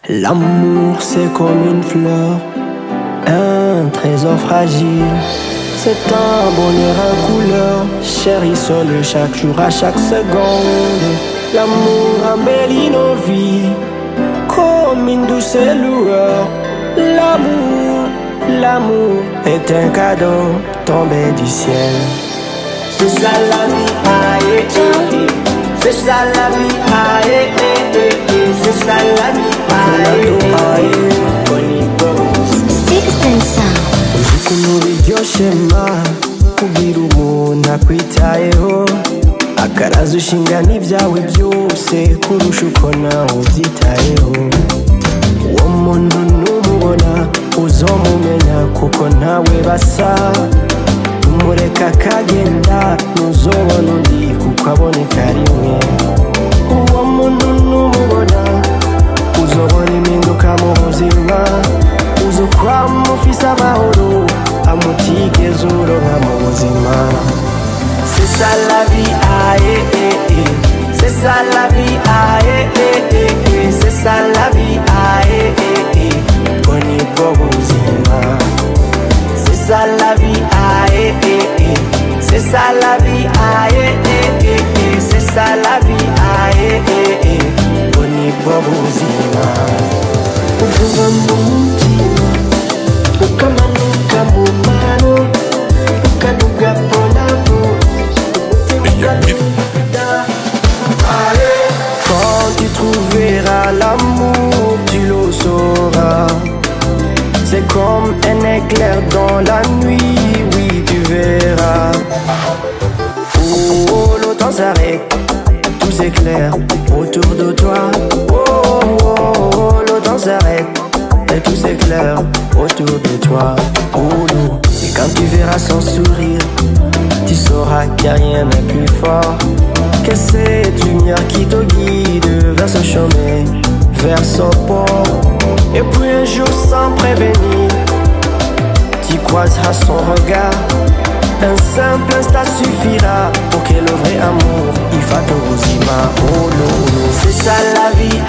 L'amour c'est comme une fleur, un trésor fragile. C'est un bonheur en couleur, chérissons-le chaque jour, à chaque seconde. L'amour embellit nos vies, comme une douce lueur. L'amour est un cadeau tombé du ciel. C'est ça la vie, aïe, c'est ça la vie, aïe, c'est ça la vie, aïe, Ushema kugira umuntu akwitayeho akaraza ushinga n'ibyawe byose kurusha uko nawe ubyitayeho. Uwo muntu numubona uzomumenya kuko ntawe basa, umureka akagenda ntuzobona undi kuko aboneka rimwe. Uwo muntu numubona uzobona impinduka mu buzima, uzokwama ufise amahoro amutigeze uronka mu buzima. C'est ça la vie, aïe, c'est ça la vie, aïe, c'est ça la vie, aïe, koni bwo buzima. C'est ça la vie, aïe, c'est ça la vie, aïe, c'est ça la vie, aïe, koni bwo buzima. Uvuga mu mutima ukamanuka mu mano ukanuga polabo. Quand tu trouveras l'amour, tu le sauras. C'est comme un éclair dans la nuit, oui tu verras. Oh, oh, le temps s'arrête, tout s'éclaire autour de toi. Oh, oh, oh, le temps s'arrête et tout s'éclaire autour de toi. Oh, non. Et quand tu verras son sourire, tu sauras qu'il n'y a rien de plus fort que cette lumière qui te guide vers ce chemin, vers son port. Et puis un jour sans prévenir, tu croiseras son regard. Un simple instant suffira pour que le vrai amour y fasse au zima. Oh non, c'est ça la vie.